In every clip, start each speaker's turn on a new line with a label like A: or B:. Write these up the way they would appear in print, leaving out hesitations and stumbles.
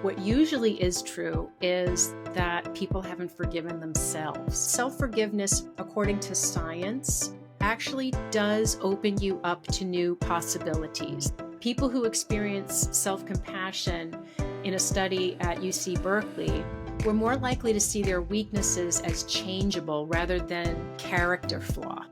A: What usually is true is that people haven't forgiven themselves. Self-forgiveness, according to science, actually does open you up to new possibilities. People who experience self-compassion in a study at UC Berkeley were more likely to see their weaknesses as changeable rather than character flaw,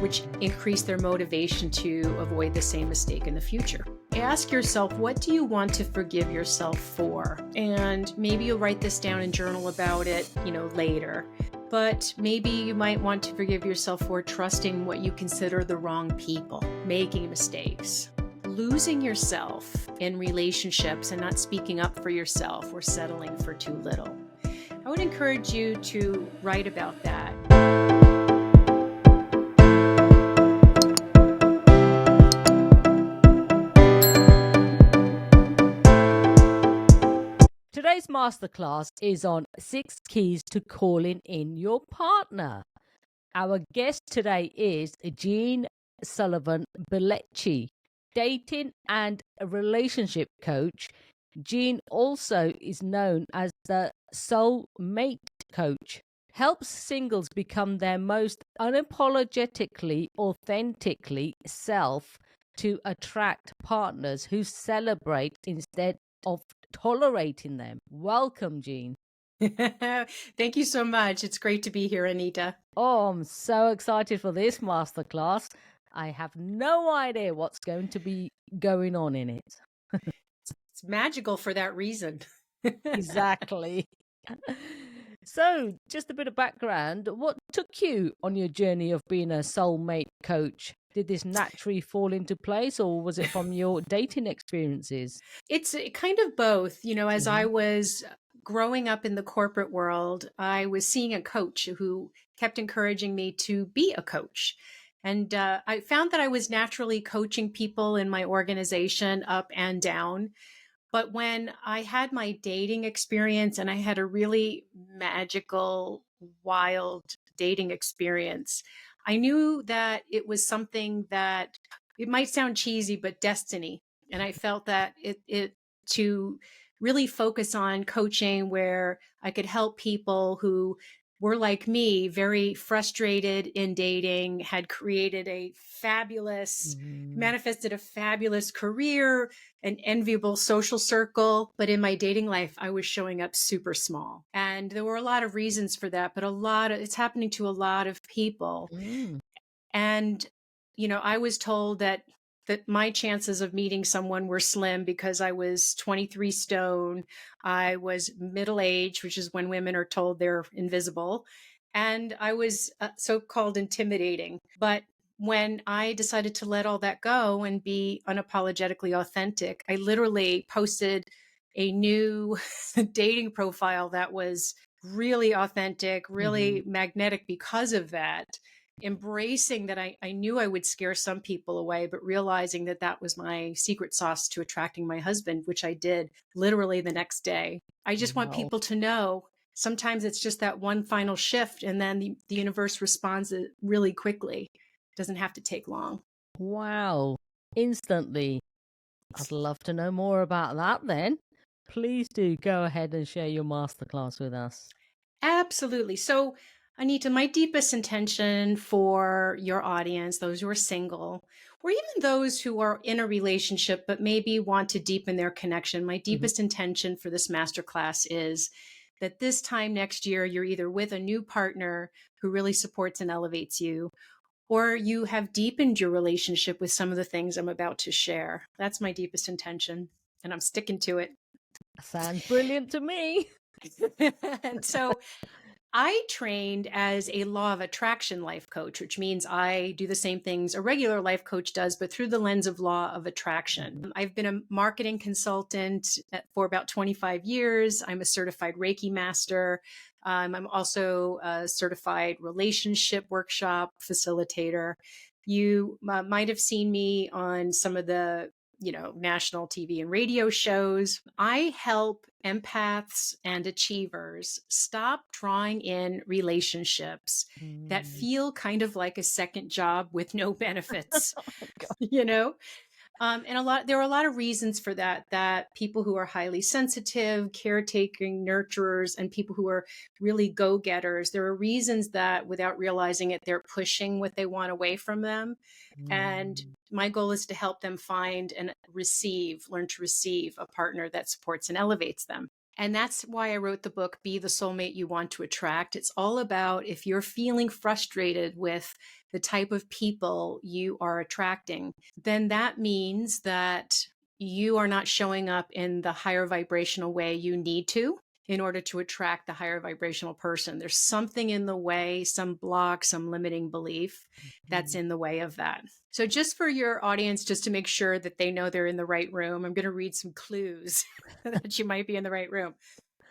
A: which increased their motivation to avoid the same mistake in the future. Ask yourself, what do you want to forgive yourself for? And maybe you'll write this down and journal about it, later. But maybe you might want to forgive yourself for trusting what you consider the wrong people, making mistakes, losing yourself in relationships and not speaking up for yourself or settling for too little. I would encourage you to write about that.
B: Today's masterclass is on 6 keys to calling in your partner. Our guest today is Jeanne Sullivan Balechi, dating and a relationship coach. Jeanne also is known as the Soulmate Coach, helps singles become their most unapologetically, authentically self to attract partners who celebrate instead of tolerating them. Welcome, Jeanne.
A: Thank you so much. It's great to be here, Anita.
B: Oh, I'm so excited for this masterclass. I have no idea what's going to be going on in it.
A: It's magical for that reason.
B: Exactly. So, just a bit of background. What took you on your journey of being a soulmate coach? Did this naturally fall into place, or was it from your dating experiences?
A: It's kind of both. As I was growing up in the corporate world, I was seeing a coach who kept encouraging me to be a coach. And I found that I was naturally coaching people in my organization up and down. But when I had my dating experience, and I had a really magical, wild dating experience, I knew that it was something that, it might sound cheesy, but destiny. And I felt that it to really focus on coaching where I could help people who were like me, very frustrated in dating, had created manifested a fabulous career, an enviable social circle. But in my dating life, I was showing up super small. And there were a lot of reasons for that, but it's happening to a lot of people. And, I was told that my chances of meeting someone were slim because I was 23 stone. I was middle-aged, which is when women are told they're invisible. And I was so-called intimidating. But when I decided to let all that go and be unapologetically authentic, I literally posted a new dating profile that was really authentic, really magnetic because of that. Embracing that I knew I would scare some people away, but realizing that was my secret sauce to attracting my husband, which I did literally the next day. I just want people to know sometimes it's just that one final shift, and then the universe responds really quickly. It doesn't have to take long.
B: Wow. Instantly. I'd love to know more about that then. Please do go ahead and share your masterclass with us.
A: Absolutely. So, Anita, my deepest intention for your audience, those who are single, or even those who are in a relationship but maybe want to deepen their connection, my deepest intention for this masterclass is that this time next year, you're either with a new partner who really supports and elevates you, or you have deepened your relationship with some of the things I'm about to share. That's my deepest intention, and I'm sticking to it.
B: Sounds brilliant to me.
A: And so I trained as a law of attraction life coach, which means I do the same things a regular life coach does, but through the lens of law of attraction. I've been a marketing consultant for about 25 years. I'm a certified Reiki master. I'm also a certified relationship workshop facilitator. You might have seen me on some of the national TV and radio shows. I help empaths and achievers stop drawing in relationships that feel kind of like a second job with no benefits, There are a lot of reasons for that, that people who are highly sensitive, caretaking, nurturers, and people who are really go-getters, there are reasons that without realizing it, they're pushing what they want away from them. And
B: Mm.
A: my goal is to help them find and learn to receive a partner that supports and elevates them. And that's why I wrote the book, Be the Soulmate You Want to Attract. It's all about if you're feeling frustrated with the type of people you are attracting, then that means that you are not showing up in the higher vibrational way you need to in order to attract the higher vibrational person. There's something in the way, some block, some limiting belief that's in the way of that. So just for your audience, just to make sure that they know they're in the right room, I'm going to read some clues that you might be in the right room.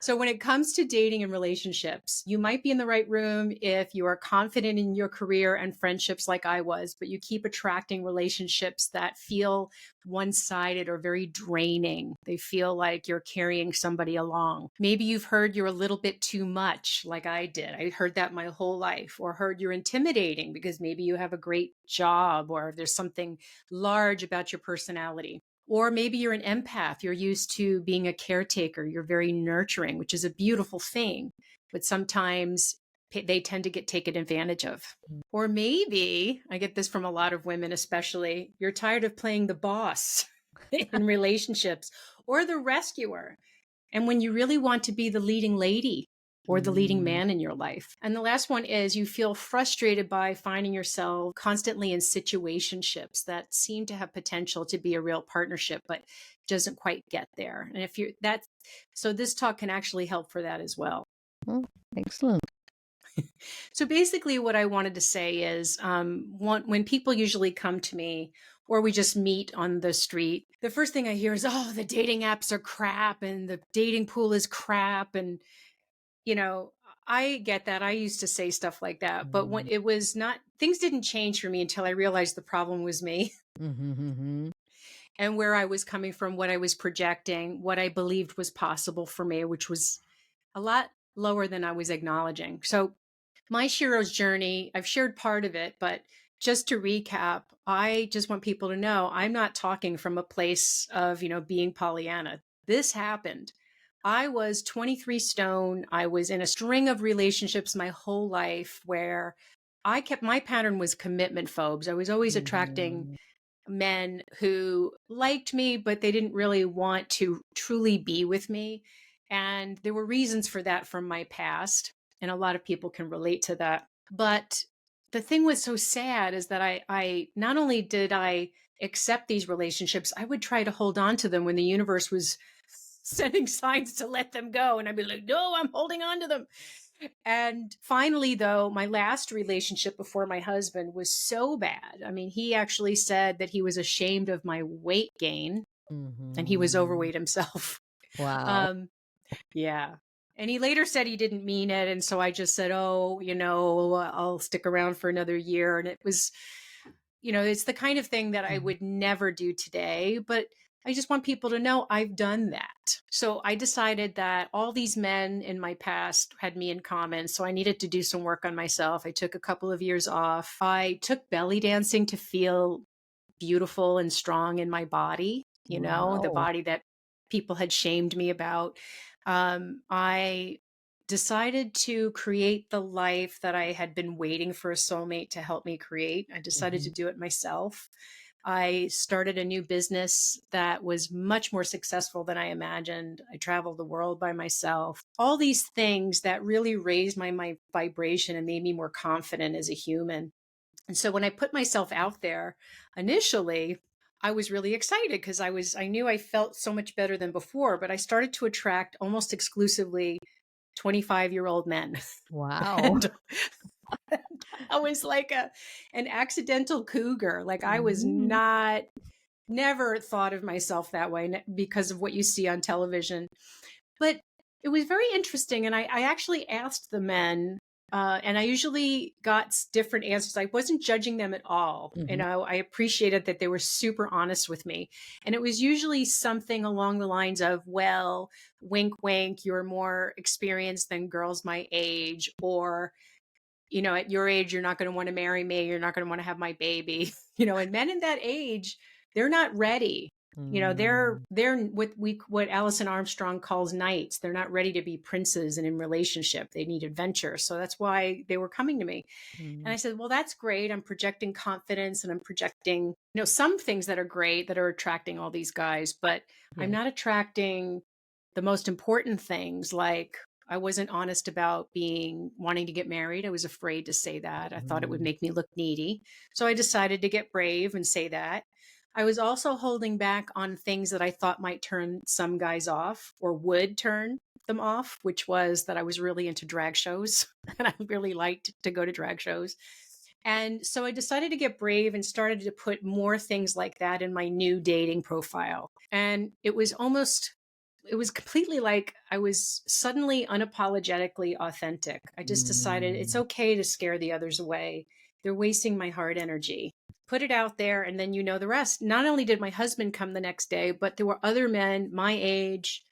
A: So when it comes to dating and relationships, you might be in the right room if you are confident in your career and friendships like I was, but you keep attracting relationships that feel one-sided or very draining. They feel like you're carrying somebody along. Maybe you've heard you're a little bit too much, like I did. I heard that my whole life, or heard you're intimidating because maybe you have a great job or there's something large about your personality. Or maybe you're an empath. You're used to being a caretaker. You're very nurturing, which is a beautiful thing. But sometimes they tend to get taken advantage of. Or maybe, I get this from a lot of women, especially, you're tired of playing the boss in relationships or the rescuer. And when you really want to be the leading lady or the leading man in your life. And the last one is you feel frustrated by finding yourself constantly in situationships that seem to have potential to be a real partnership, but doesn't quite get there. And if you're that, so this talk can actually help for that as well.
B: Oh, excellent.
A: So basically what I wanted to say is when people usually come to me or we just meet on the street, the first thing I hear is, oh, the dating apps are crap and the dating pool is crap. And you know, I get that. I used to say stuff like that, but when it was not, things didn't change for me until I realized the problem was me and where I was coming from, what I was projecting, what I believed was possible for me, which was a lot lower than I was acknowledging. So my Shiro's journey, I've shared part of it, but just to recap, I just want people to know I'm not talking from a place of, being Pollyanna. This happened. I was 23 stone. I was in a string of relationships my whole life where my pattern was commitment phobes. I was always attracting men who liked me, but they didn't really want to truly be with me. And there were reasons for that from my past. And a lot of people can relate to that. But the thing was so sad is that I not only did I accept these relationships, I would try to hold on to them when the universe was sending signs to let them go. And I'd be like, no, I'm holding on to them. And finally, though, my last relationship before my husband was so bad. I mean, he actually said that he was ashamed of my weight gain and he was overweight himself.
B: Wow.
A: Yeah. And he later said he didn't mean it. And so I just said, oh, I'll stick around for another year. And it was, it's the kind of thing that I would never do today. But I just want people to know I've done that. So I decided that all these men in my past had me in common. So I needed to do some work on myself. I took a couple of years off. I took belly dancing to feel beautiful and strong in my body, the
B: Wow.
A: body that people had shamed me about. I decided to create the life that I had been waiting for a soulmate to help me create. I decided to do it myself. I started a new business that was much more successful than I imagined. I traveled the world by myself. All these things that really raised my vibration and made me more confident as a human. And so when I put myself out there initially, I was really excited because I knew I felt so much better than before, but I started to attract almost exclusively 25-year-old men.
B: Wow.
A: And I was like an accidental cougar. Like I was never thought of myself that way because of what you see on television. But it was very interesting. And I actually asked the men, and I usually got different answers. I wasn't judging them at all. I appreciated that they were super honest with me. And it was usually something along the lines of, well, wink, wink, you're more experienced than girls my age, or at your age, you're not going to want to marry me. You're not going to want to have my baby. And men in that age they're not ready. You know,
B: Mm.
A: they're what Alison Armstrong calls knights. They're not ready to be princes and in relationship. They need adventure. So that's why they were coming to me. And
B: Mm.
A: I said, well, that's great. I'm projecting confidence and I'm projecting, some things that are great that are attracting all these guys, but I'm
B: Yeah.
A: not attracting the most important things. Like I wasn't honest about wanting to get married. I was afraid to say that. I thought it would
B: Mm.
A: make me look needy. So I decided to get brave and say that. I was also holding back on things that I thought might turn some guys off or would turn them off, which was that I was really into drag shows and I really liked to go to drag shows. And so I decided to get brave and started to put more things like that in my new dating profile. And it was completely like I was suddenly unapologetically authentic. I just decided it's
B: Mm.
A: okay to scare the others away. They're wasting my heart energy. Put it out there, and then you know the rest. Not only did my husband come the next day, but there were other men my age,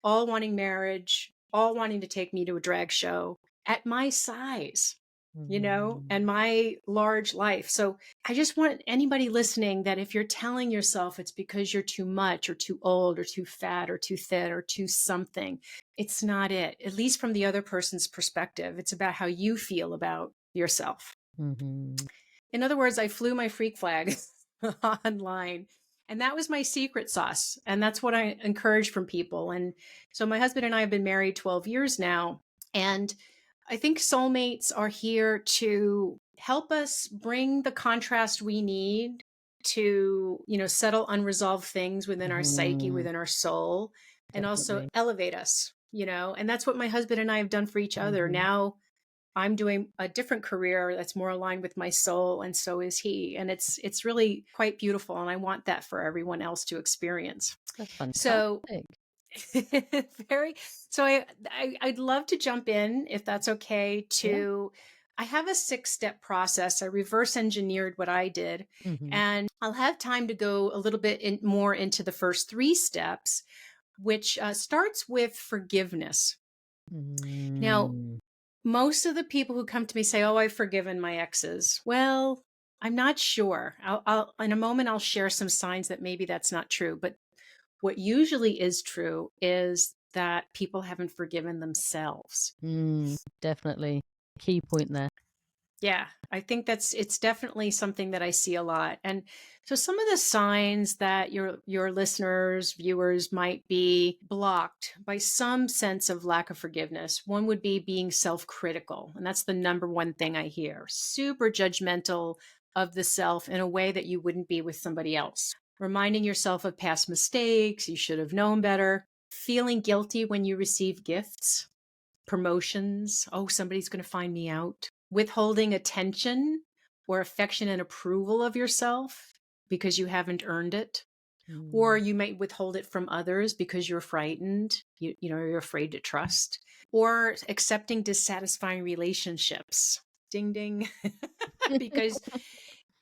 A: all wanting marriage, all wanting to take me to a drag show at my size,
B: Mm.
A: and my large life. So I just want anybody listening that if you're telling yourself it's because you're too much or too old or too fat or too thin or too something, it's not it. At least from the other person's perspective, it's about how you feel about yourself.
B: Mhm.
A: In other words, I flew my freak flag online. And that was my secret sauce. And that's what I encourage from people. And so my husband and I have been married 12 years now. And I think soulmates are here to help us bring the contrast we need to, settle unresolved things within our psyche,
B: Mhm.
A: within our soul, and also
B: Definitely.
A: elevate us, and that's what my husband and I have done for each other.
B: Mhm.
A: Now I'm doing a different career that's more aligned with my soul, and so is he. And it's really quite beautiful. And I want that for everyone else to experience.
B: That's
A: So
B: fantastic.
A: very so I'd love to jump in if that's okay
B: Yeah.
A: to I have a 6-step process. I reverse engineered what I did,
B: Mhm.
A: and I'll have time to go a little bit more into the first 3 steps, which starts with forgiveness. Now,
B: Mm.
A: most of the people who come to me say, "Oh, I've forgiven my exes." Well, I'm not sure. I'll in a moment I'll share some signs that maybe that's not true, but what usually is true is that people haven't forgiven themselves.
B: Definitely. Key point there.
A: Yeah, I think it's definitely something that I see a lot. And so some of the signs that your listeners, viewers might be blocked by some sense of lack of forgiveness. One would be being self-critical, and that's the number one thing I hear. Super judgmental of the self in a way that you wouldn't be with somebody else. Reminding yourself of past mistakes, you should have known better. Feeling guilty when you receive gifts, promotions. Oh, somebody's going to find me out. Withholding attention or affection and approval of yourself because you haven't earned it. Or
B: Mm.
A: you might withhold it from others because you're frightened, you're afraid to trust. Or accepting dissatisfying relationships. Ding, ding. Because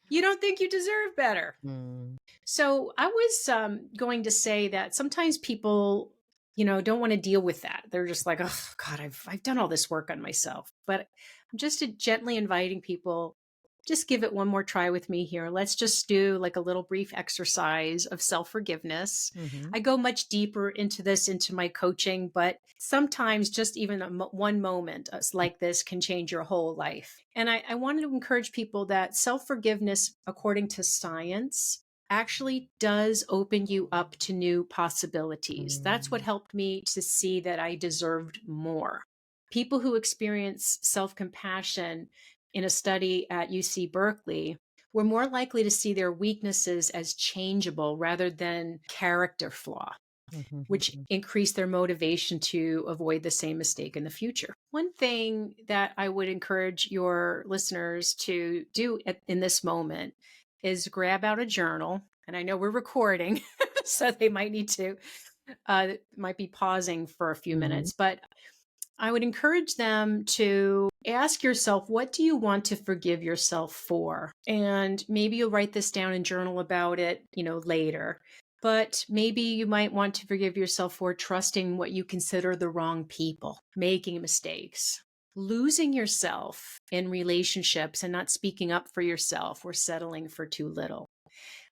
A: you don't think you deserve better.
B: Mm.
A: So I was going to say that sometimes people, don't want to deal with that. They're just like, oh God, I've done all this work on myself. But I'm just gently inviting people, just give it one more try with me here. Let's just do like a little brief exercise of self-forgiveness.
B: Mhm.
A: I go much deeper into my coaching, but sometimes just even one moment like this can change your whole life. And I wanted to encourage people that self-forgiveness, according to science, actually does open you up to new possibilities. That's what
B: Mm.
A: helped me to see that I deserved more. People who experience self compassion in a study at UC Berkeley were more likely to see their weaknesses as changeable rather than character flaw,
B: Mhm.
A: which
B: Mhm.
A: increased their motivation to avoid the same mistake in the future. One thing that I would encourage your listeners to do in this moment is grab out a journal. And I know we're recording, so they might be pausing for a few
B: Mhm.
A: minutes, but I would encourage them to ask yourself, what do you want to forgive yourself for? And maybe you'll write this down and journal about it, later. But maybe you might want to forgive yourself for trusting what you consider the wrong people, making mistakes, losing yourself in relationships and not speaking up for yourself or settling for too little.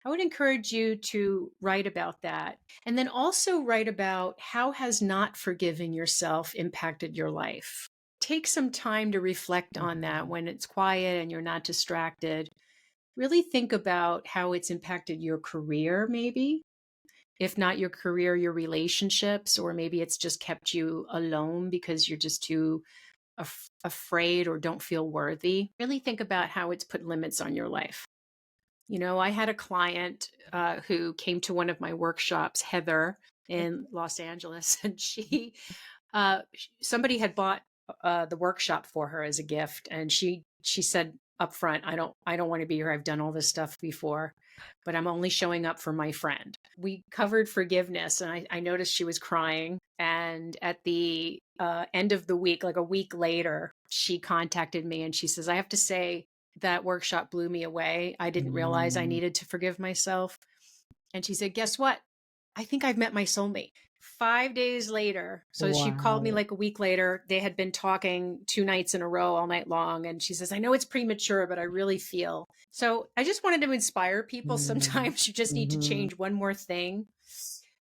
A: I would encourage you to write about that. And then also write about how has not forgiving yourself impacted your life. Take some time to reflect on that when it's quiet and you're not distracted. Really think about how it's impacted your career, maybe. If not your career, your relationships, or maybe it's just kept you alone because you're just too afraid or don't feel worthy. Really think about how it's put limits on your life. I had a client who came to one of my workshops, Heather, in Los Angeles, and somebody had bought the workshop for her as a gift, and she said up front, I don't want to be here. I've done all this stuff before, but I'm only showing up for my friend. We covered forgiveness, and I noticed she was crying. And at the end of the week, like a week later, she contacted me and she says, I have to say, that workshop blew me away. I didn't realize I needed to forgive myself. And she said, guess what? I think I've met my soulmate. 5 days later, so she called me
B: Wow.
A: like a week later. They had been talking 2 nights in a row all night long. And she says, I know it's premature, but I really feel. So I just wanted to inspire people. Sometimes you just need to change one more thing.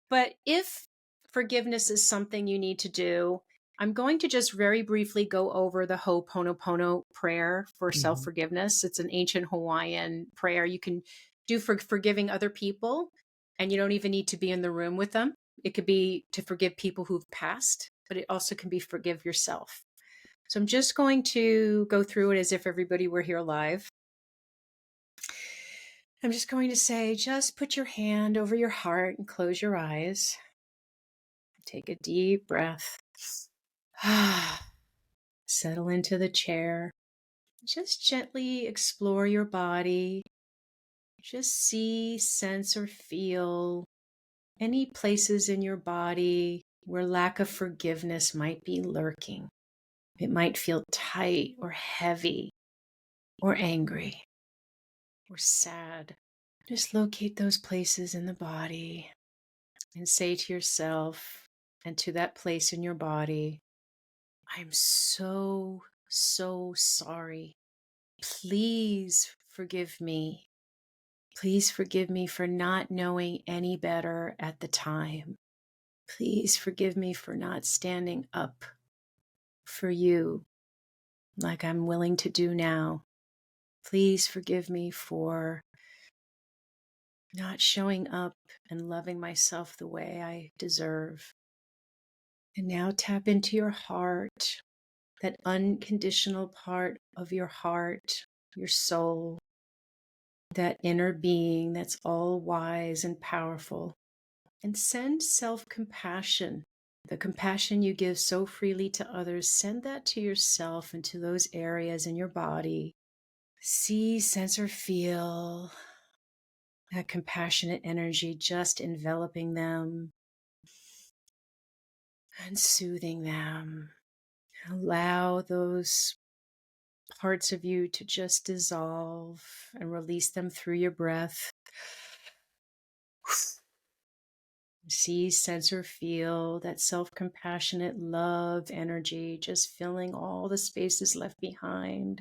A: But if forgiveness is something you need to do, I'm going to just very briefly go over the Ho'oponopono prayer for self-forgiveness. It's an ancient Hawaiian prayer you can do for forgiving other people, and you don't even need to be in the room with them. It could be to forgive people who've passed, but it also can be forgive yourself. So I'm just going to go through it as if everybody were here live. I'm just going to say, just put your hand over your heart and close your eyes. Take a deep breath. Settle into the chair. Just gently explore your body. Just see, sense, or feel any places in your body where lack of forgiveness might be lurking. It might feel tight or heavy or angry or sad. Just locate those places in the body and say to yourself and to that place in your body, I'm so, so sorry. Please forgive me. Please forgive me for not knowing any better at the time. Please forgive me for not standing up for you like I'm willing to do now. Please forgive me for not showing up and loving myself the way I deserve. And now tap into your heart, that unconditional part of your heart, your soul, that inner being that's all wise and powerful. And send self-compassion, the compassion you give so freely to others. Send that to yourself and to those areas in your body. See, sense, or feel that compassionate energy just enveloping them and soothing them. Allow those parts of you to just dissolve and release them through your breath. See, sense, or feel that self-compassionate love energy just filling all the spaces left behind.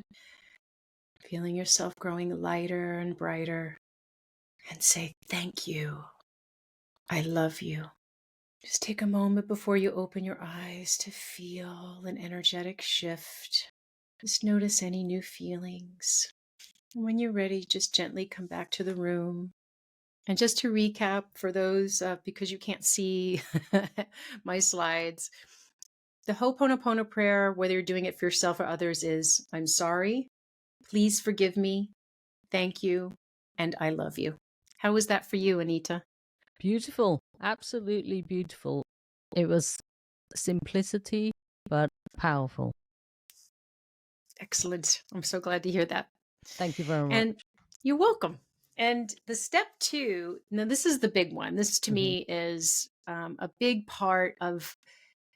A: Feeling yourself growing lighter and brighter. And say, thank you. I love you. Just take a moment before you open your eyes to feel an energetic shift. Just notice any new feelings. And when you're ready, just gently come back to the room. And just to recap for those, because you can't see my slides, the Ho'oponopono prayer, whether you're doing it for yourself or others, is I'm sorry, please forgive me, thank you, and I love you. How was that for you, Anita?
B: Beautiful. Absolutely beautiful. It was simplicity, but powerful.
A: Excellent. I'm so glad to hear that.
B: Thank you very much.
A: And you're welcome. And the step 2, now this is the big one. This to me is a big part of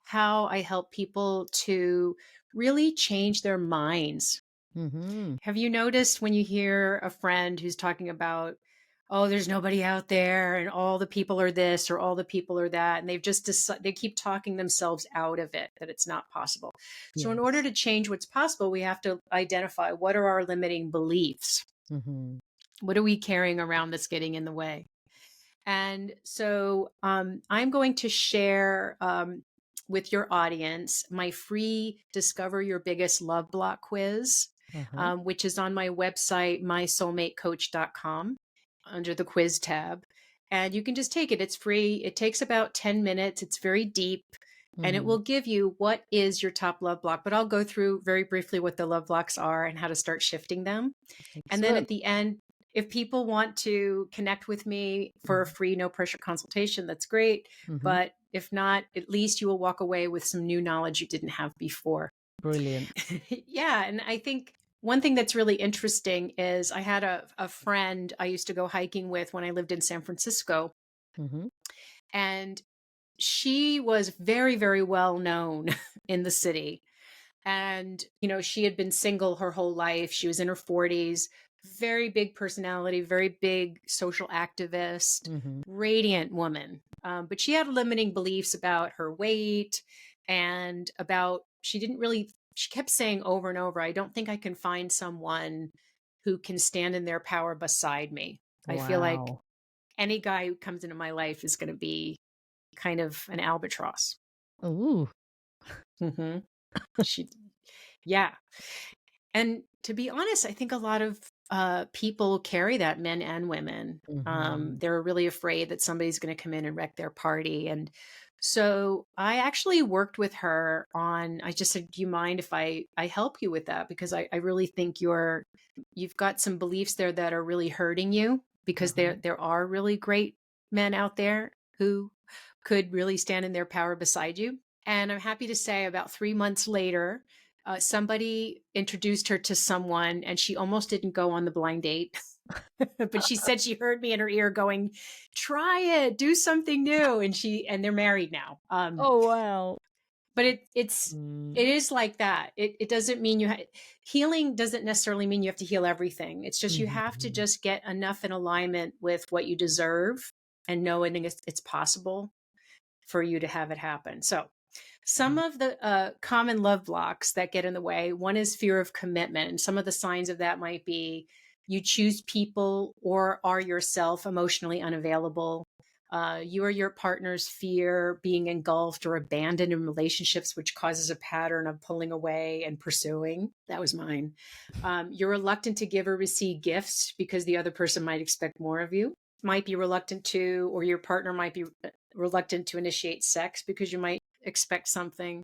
A: how I help people to really change their minds. Have you noticed when you hear a friend who's talking about, oh, there's nobody out there and all the people are this or all the people are that, and they've just decided, they keep talking themselves out of it, that it's not possible. So in order to change what's possible, we have to identify what are our limiting beliefs. What are we carrying around that's getting in the way? And so I'm going to share with your audience my free Discover Your Biggest Love Block quiz,
B: Uh-huh.
A: which is on my website, mysoulmatecoach.com, under the quiz tab. And you can just take it. It's free. It takes about 10 minutes. It's very deep. And it
B: Mm-hmm.
A: will give you what is your top love block. But I'll go through very briefly what the love blocks are and how to start shifting them. And then
B: Excellent.
A: at the end, if people want to connect with me for a free, no pressure consultation, that's great.
B: Mm-hmm.
A: But if not, at least you will walk away with some new knowledge you didn't have before.
B: Brilliant.
A: Yeah. And I think one thing that's really interesting is I had a friend I used to go hiking with when I lived in San Francisco.
B: Mm-hmm.
A: And she was very, very well known in the city. And, she had been single her whole life. She was in her 40s, very big personality, very big social activist,
B: Mm-hmm.
A: radiant woman. But she had limiting beliefs about her weight and about, she kept saying over and over, I don't think I can find someone who can stand in their power beside me. I feel like
B: Wow.
A: any guy who comes into my life is going to be kind of an albatross.
B: Ooh.
A: Hmm. She, yeah. And to be honest, I think a lot of people carry that, men and women.
B: Mm-hmm.
A: They're really afraid that somebody's going to come in and wreck their party. And so I actually worked with her on, I just said, do you mind if I help you with that? Because I really think you've got some beliefs there that are really hurting you, because
B: Uh-huh.
A: there are really great men out there who could really stand in their power beside you. And I'm happy to say about 3 months later, somebody introduced her to someone and she almost didn't go on the blind date. But she said she heard me in her ear going, try it, do something new. And they're married now.
B: Oh, wow.
A: But it
B: Mm.
A: is like that. It doesn't mean healing doesn't necessarily mean you have to heal everything. It's just, you have to
B: Mm-hmm.
A: just get enough in alignment with what you deserve and knowing it's possible for you to have it happen. So some of the common love blocks that get in the way, one is fear of commitment. And some of the signs of that might be you choose people or are yourself emotionally unavailable. You or your partner's fear being engulfed or abandoned in relationships, which causes a pattern of pulling away and pursuing. That was mine. You're reluctant to give or receive gifts because the other person might expect more of you. Might be reluctant to, or your partner might be reluctant to initiate sex because you might expect something.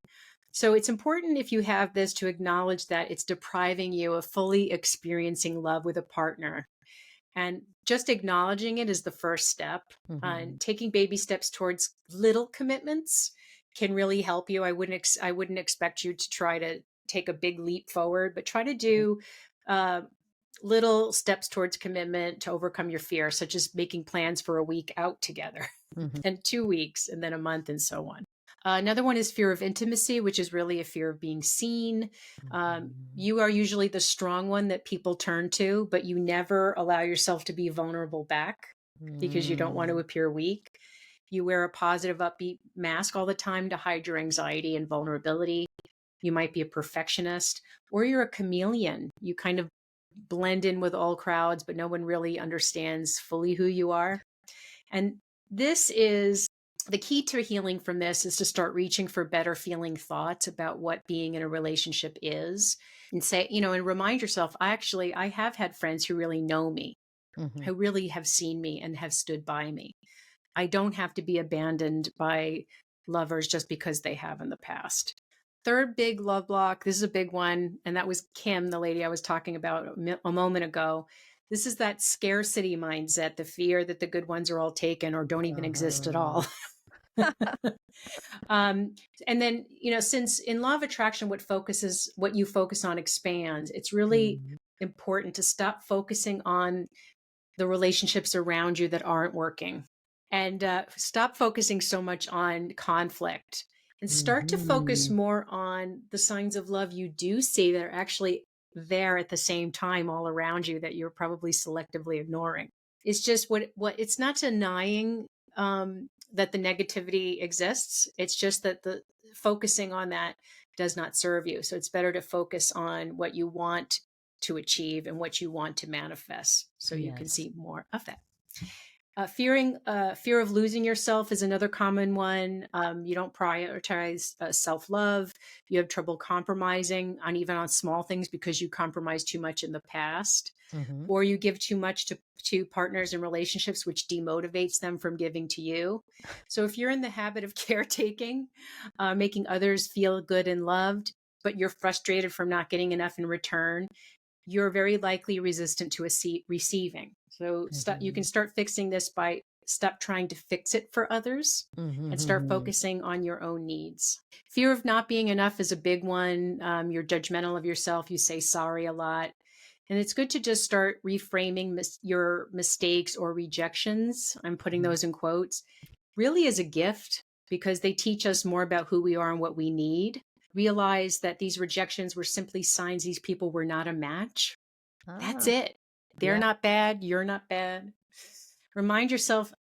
A: So it's important, if you have this, to acknowledge that it's depriving you of fully experiencing love with a partner. And just acknowledging it is the first step.
B: Mm-hmm.
A: And taking baby steps towards little commitments can really help you. I wouldn't expect you to try to take a big leap forward, but try to do uh, little steps towards commitment to overcome your fear, such as making plans for a week out together,
B: Mm-hmm.
A: and 2 weeks, and then a month, and so on. Another one is fear of intimacy, which is really a fear of being seen.
B: Mm-hmm.
A: You are usually the strong one that people turn to, but you never allow yourself to be vulnerable back because you don't want to
B: Mm-hmm.
A: appear weak. You wear a positive, upbeat mask all the time to hide your anxiety and vulnerability. You might be a perfectionist, or you're a chameleon. You kind of blend in with all crowds, but no one really understands fully who you are. And this is the key to healing from this, is to start reaching for better feeling thoughts about what being in a relationship is, and say, and remind yourself, I have had friends who really know me,
B: Mm-hmm.
A: who really have seen me and have stood by me. I don't have to be abandoned by lovers just because they have in the past. Third big love block, this is a big one, and that was Kim, the lady I was talking about a moment ago. This is that scarcity mindset, the fear that the good ones are all taken or don't even exist at
B: Uh-huh.
A: all. um, and then, since in law of attraction, what you focus on expands, it's really
B: Mm-hmm.
A: important to stop focusing on the relationships around you that aren't working, and stop focusing so much on conflict, and start to focus
B: Mm-hmm.
A: more on the signs of love you do see that are actually there at the same time all around you that you're probably selectively ignoring. It's just what it's not denying that the negativity exists. It's just that the focusing on that does not serve you. So it's better to focus on what you want to achieve and what you want to manifest, so you can
B: Yes.
A: see more of that. Fear of losing yourself is another common one. You don't prioritize self-love. You have trouble compromising on even on small things because you compromised too much in the past,
B: Mm-hmm.
A: or you give too much to partners and relationships, which demotivates them from giving to you. So if you're in the habit of caretaking, making others feel good and loved, but you're frustrated from not getting enough in return, you're very likely resistant to receiving. So you
B: Mm-hmm.
A: can start fixing this by stop trying to fix it for others and start
B: Mm-hmm.
A: focusing on your own needs. Fear of not being enough is a big one. You're judgmental of yourself. You say sorry a lot. And it's good to just start reframing your mistakes or rejections. I'm putting those in quotes, really as a gift, because they teach us more about who we are and what we need. Realize that these rejections were simply signs these people were not a match. That's
B: Ah,
A: it. They're
B: yeah.
A: not bad. You're not bad. Remind yourself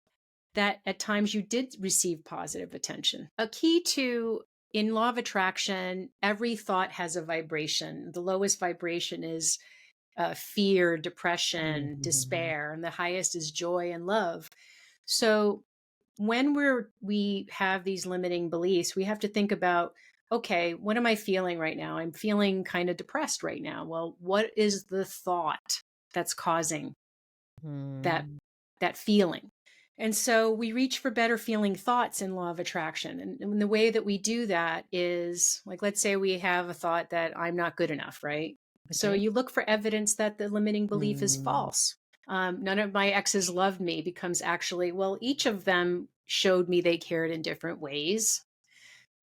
A: that at times you did receive positive attention. A key to in law of attraction, every thought has a vibration. The lowest vibration is fear, depression,
B: Mm-hmm.
A: despair, and the highest is joy and love. So when we have these limiting beliefs, we have to think about, okay, what am I feeling right now? I'm feeling kind of depressed right now. Well, what is the thought that's causing that
B: Mm-hmm.
A: that feeling? And so we reach for better feeling thoughts in law of attraction. And the way that we do that is, like, let's say we have a thought that I'm not good enough, right? So
B: Okay.
A: you look for evidence that the limiting belief is
B: Mm.
A: false. None of my exes loved me becomes actually, well, each of them showed me they cared in different ways.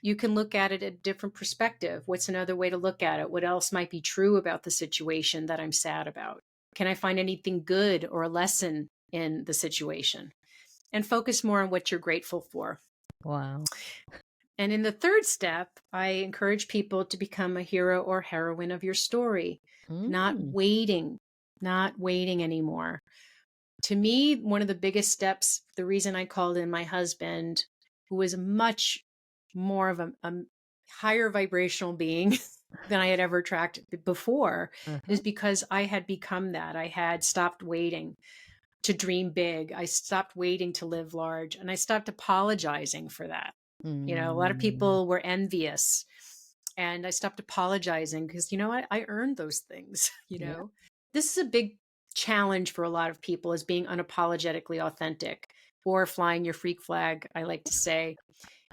A: You can look at it at a different perspective. What's another way to look at it? What else might be true about the situation that I'm sad about? Can I find anything good or a lesson in the situation? And focus more on what you're grateful for.
B: Wow.
A: And in the third step, I encourage people to become a hero or heroine of your story,
B: Mm.
A: not waiting anymore. To me, one of the biggest steps, the reason I called in my husband, who was much more of a higher vibrational being than I had ever attracted before,
B: Uh-huh.
A: is because I had become that. I had stopped waiting to dream big. I stopped waiting to live large, and I stopped apologizing for that. A lot of
B: Mm.
A: people were envious, and I stopped apologizing because, I earned those things,
B: Yeah.
A: This is a big challenge for a lot of people, is being unapologetically authentic, or flying your freak flag, I like to say.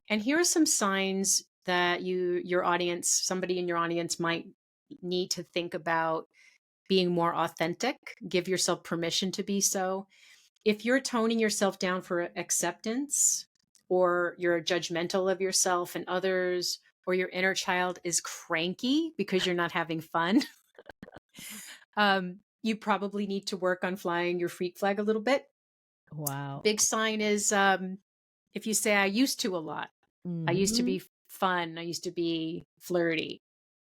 A: And here are some signs that somebody in your audience might need to think about being more authentic. Give yourself permission to be so. If you're toning yourself down for acceptance, or you're judgmental of yourself and others, or your inner child is cranky because you're not having fun, you probably need to work on flying your freak flag a little bit.
B: Wow.
A: Big sign is if you say, I used to a lot. I used to
B: Mm-hmm.
A: be fun. I used to be flirty.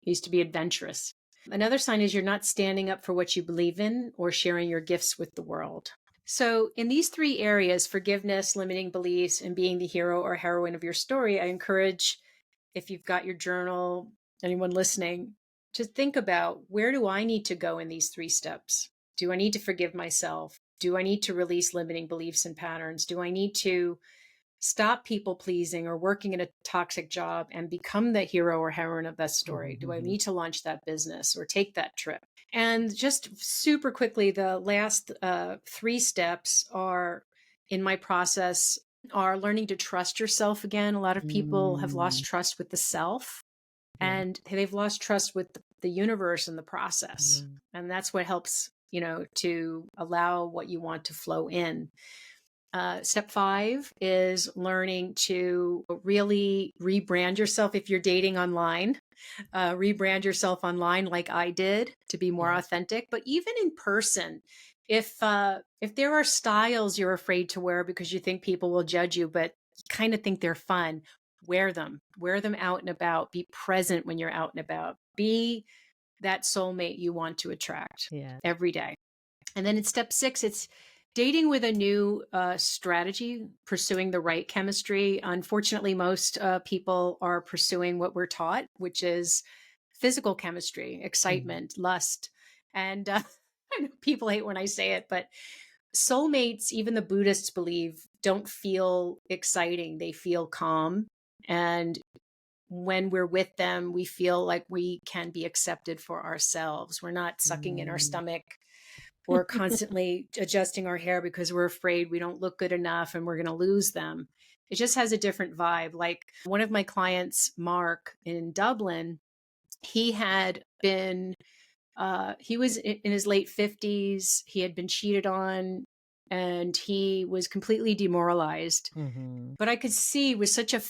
A: I used to be adventurous. Another sign is you're not standing up for what you believe in or sharing your gifts with the world. So, in these three areas, forgiveness, limiting beliefs, and being the hero or heroine of your story, I encourage, if you've got your journal, anyone listening, to think about, where do I need to go in these three steps? Do I need to forgive myself? Do I need to release limiting beliefs and patterns? Do I need to stop people pleasing or working in a toxic job and become the hero or heroine of that story? Do I
B: Mm-hmm.
A: need to launch that business or take that trip? And just super quickly, the last three steps are in my process are learning to trust yourself again. A lot of people have lost
B: Mm.
A: trust with the self,
B: Yeah.
A: and they've lost trust with the universe and the process.
B: Mm.
A: And that's what helps, to allow what you want to flow in. Step 5 is learning to really rebrand yourself. If you're dating online, rebrand yourself online, like I did, to be more
B: Yeah.
A: authentic. But even in person, if there are styles you're afraid to wear because you think people will judge you, but you kind of think they're fun, wear them. Wear them out and about. Be present when you're out and about. Be that soulmate you want to attract
B: Yeah.
A: every day. And then in step 6, it's dating with a new strategy, pursuing the right chemistry. Unfortunately, most people are pursuing what we're taught, which is physical chemistry,
B: Mm.
A: excitement, lust. And I know people hate when I say it, but soulmates, even the Buddhists believe, don't feel exciting. They feel calm. And when we're with them, we feel like we can be accepted for ourselves. We're not sucking in our stomach or constantly adjusting our hair because we're afraid we don't look good enough and we're going to lose them. It just has a different vibe. Like one of my clients, Mark in Dublin, he had been, he was in his late 50s. He had been cheated on and he was completely demoralized. But I could see he was such a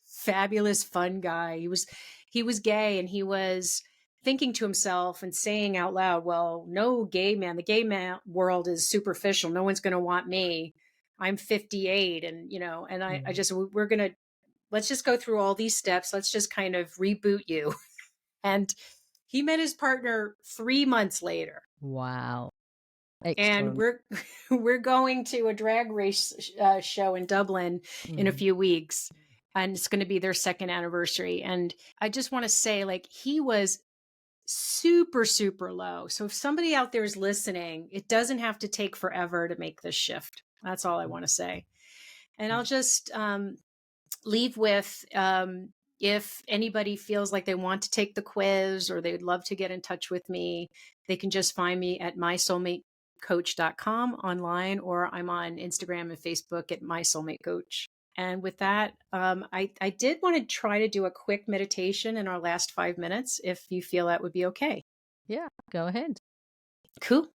A: fabulous, fun guy. He was gay and he was thinking to himself and saying out loud, well, no gay man, the gay man world is superficial. No one's going to want me. I'm 58. And, and I just, let's just go through all these steps. Let's just kind of reboot you. And he met his partner 3 months later.
B: Wow.
A: And
B: Excellent.
A: we're going to a drag race show in Dublin in a few weeks. And it's going to be their second anniversary. And I just want to say, like, he was super, super low. So if somebody out there is listening, it doesn't have to take forever to make this shift. That's all I want to say. And I'll just leave with, if anybody feels like they want to take the quiz or they'd love to get in touch with me, they can just find me at mysoulmatecoach.com online, or I'm on Instagram and Facebook at My Soulmate Coach. And with that, I did want to try to do a quick meditation in our last 5 minutes, if you feel that would be okay.
B: Yeah, go ahead.
A: Cool.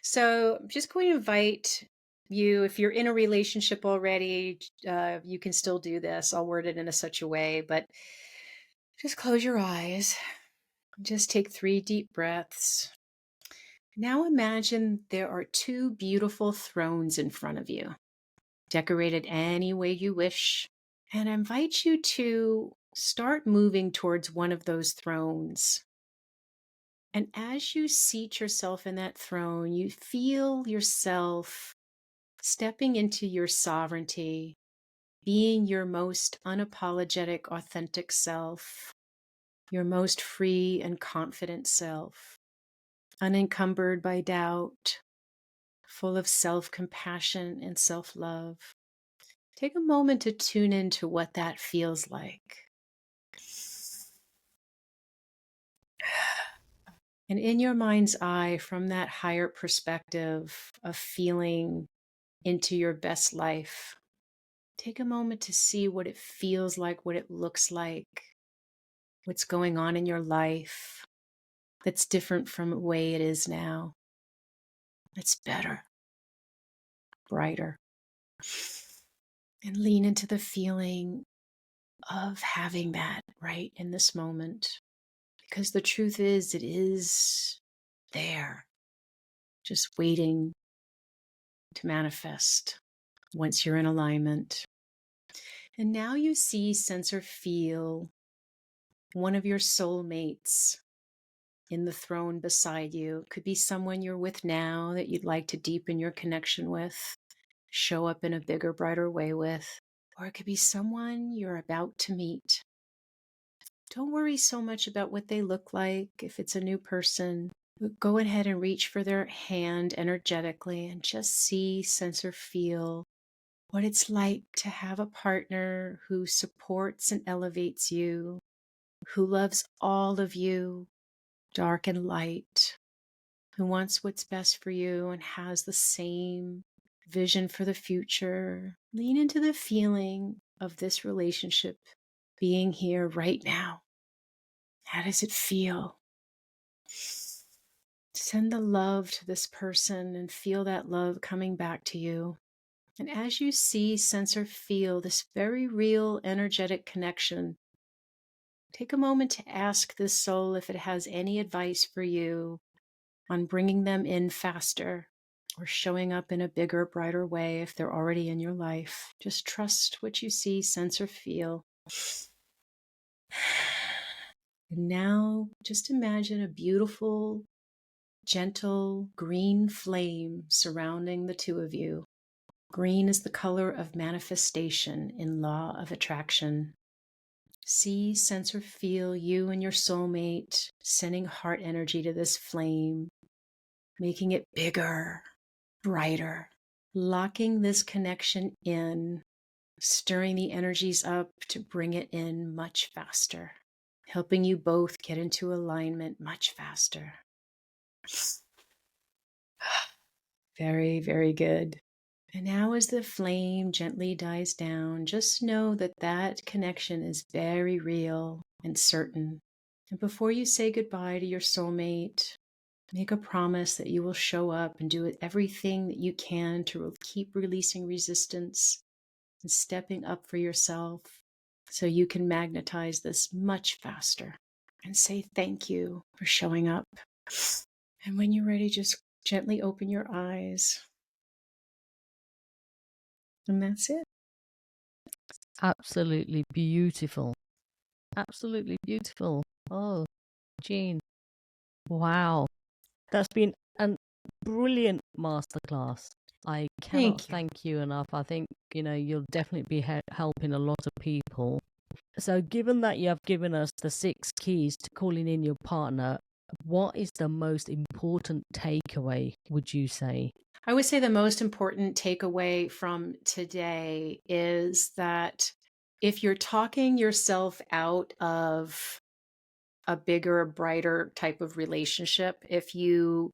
A: So I'm just going to invite you, if you're in a relationship already, you can still do this. I'll word it in such a way, but just close your eyes. Just take 3 deep breaths. Now imagine there are 2 beautiful thrones in front of you, decorated any way you wish. And I invite you to start moving towards one of those thrones. And as you seat yourself in that throne, you feel yourself stepping into your sovereignty, being your most unapologetic, authentic self, your most free and confident self, unencumbered by doubt, full of self-compassion and self-love. Take a moment to tune into what that feels like. And in your mind's eye, from that higher perspective of feeling into your best life, take a moment to see what it feels like, what it looks like, what's going on in your life that's different from the way it is now. It's better, brighter. And lean into the feeling of having that right in this moment. Because the truth is, it is there, just waiting to manifest once you're in alignment. And now you see, sense, or feel one of your soulmates in the throne beside you. It could be someone you're with now that you'd like to deepen your connection with, show up in a bigger, brighter way with, or it could be someone you're about to meet. Don't worry so much about what they look like. If it's a new person, go ahead and reach for their hand energetically and just see, sense, or feel what it's like to have a partner who supports and elevates you, who loves all of you, dark and light, who wants what's best for you and has the same vision for the future. Lean into the feeling of this relationship being here right now. How does it feel? Send the love to this person and feel that love coming back to you. And as you see, sense, or feel this very real energetic connection, take a moment to ask this soul if it has any advice for you on bringing them in faster or showing up in a bigger, brighter way if they're already in your life. Just trust what you see, sense, or feel. And now just imagine a beautiful, gentle green flame surrounding the 2 of you. Green is the color of manifestation in law of attraction. See, sense, or feel you and your soulmate sending heart energy to this flame, making it bigger, brighter, locking this connection in, stirring the energies up to bring it in much faster, helping you both get into alignment much faster. Very, very good. And now as the flame gently dies down, just know that that connection is very real and certain. And before you say goodbye to your soulmate, make a promise that you will show up and do everything that you can to keep releasing resistance and stepping up for yourself so you can magnetize this much faster. And say thank you for showing up. And when you're ready, just gently open your eyes. And that's it.
B: Absolutely beautiful. Absolutely beautiful. Oh, Jeanne. Wow. That's been a brilliant masterclass. I cannot thank you enough. I think, you'll definitely be helping a lot of people. So given that you have given us the 6 keys to calling in your partner, what is the most important takeaway, would you say?
A: I would say the most important takeaway from today is that if you're talking yourself out of a bigger, brighter type of relationship, if you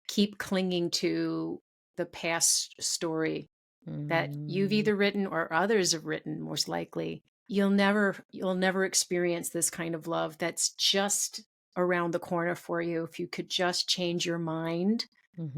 A: keep clinging to the past story that you've either written or others have written, most likely, you'll never experience this kind of love that's just around the corner for you. If you could just change your mind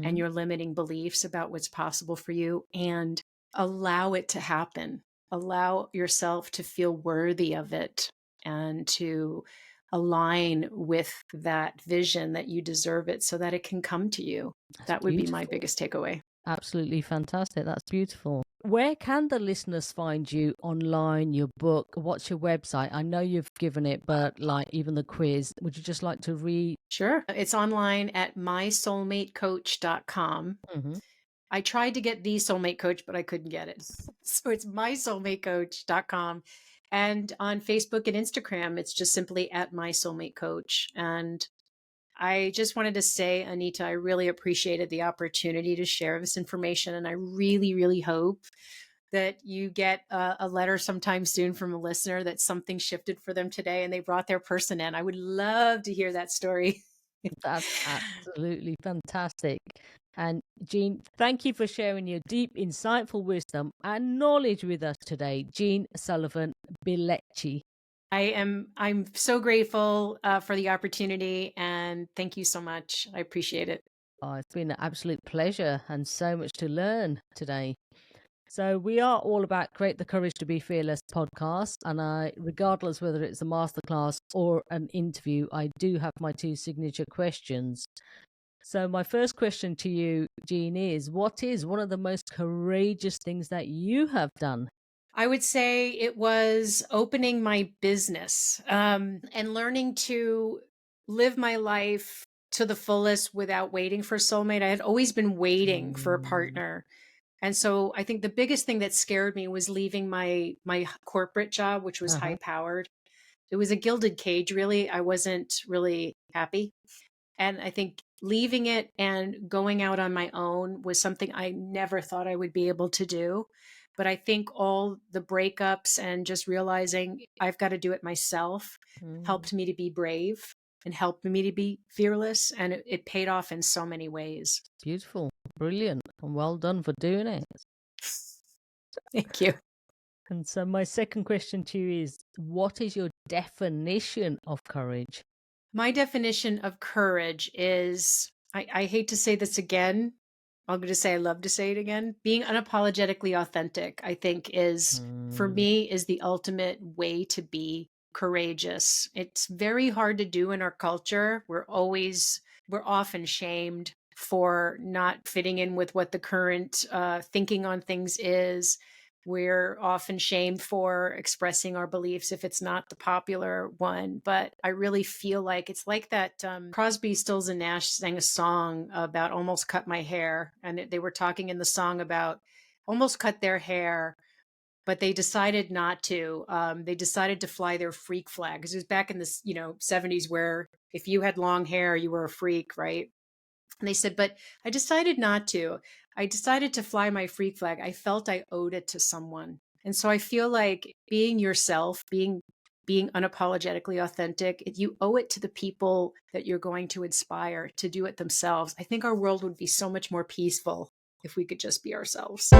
A: and your limiting beliefs about what's possible for you and allow it to happen, allow yourself to feel worthy of it and to align with that vision that you deserve it so that it can come to you. That would be my biggest takeaway.
B: Absolutely fantastic. That's beautiful. Where can the listeners find you online, your book? What's your website? I know you've given it, but like even the quiz, would you just like to read?
A: Sure. It's online at mysoulmatecoach.com. I tried to get the Soulmate Coach, but I couldn't get it. So it's mysoulmatecoach.com. And on Facebook and Instagram, it's just simply at My Soulmate Coach. And I just wanted to say, Anita, I really appreciated the opportunity to share this information. And I really, really hope that you get a letter sometime soon from a listener that something shifted for them today and they brought their person in. I would love to hear that story.
B: That's absolutely fantastic. And Jeanne, thank you for sharing your deep, insightful wisdom and knowledge with us today. Jeanne Sullivan Billeci.
A: I'm so grateful for the opportunity and thank you so much. I appreciate it.
B: Oh, it's been an absolute pleasure and so much to learn today. So we are all about Create the Courage to Be Fearless podcast. And regardless whether it's a masterclass or an interview, I do have my 2 signature questions. So my first question to you, Jeanne, is what is one of the most courageous things that you have done?
A: I would say it was opening my business and learning to live my life to the fullest without waiting for a soulmate. I had always been waiting for a partner. And so I think the biggest thing that scared me was leaving my corporate job, which was high powered. It was a gilded cage, really. I wasn't really happy. And I think leaving it and going out on my own was something I never thought I would be able to do. But I think all the breakups and just realizing I've got to do it myself helped me to be brave and helped me to be fearless. And it paid off in so many ways.
B: Beautiful. Brilliant. And well done for doing it.
A: Thank you.
B: And so my second question to you is, what is your definition of courage?
A: My definition of courage is, I hate to say this again. I'm going to say I love to say it again. Being unapologetically authentic, I think is, for me, is the ultimate way to be courageous. It's very hard to do in our culture. We're often shamed for not fitting in with what the current thinking on things is. We're often shamed for expressing our beliefs if it's not the popular one. But I really feel like it's like that Crosby, Stills and Nash sang a song about almost cut my hair. And they were talking in the song about almost cut their hair but they decided not to. They decided to fly their freak flag, because it was back in the 70s, where if you had long hair, you were a freak, right? And they said, but I decided not to. I decided to fly my freak flag. I felt I owed it to someone. And so I feel like being yourself, being unapologetically authentic, you owe it to the people that you're going to inspire to do it themselves. I think our world would be so much more peaceful if we could just be ourselves.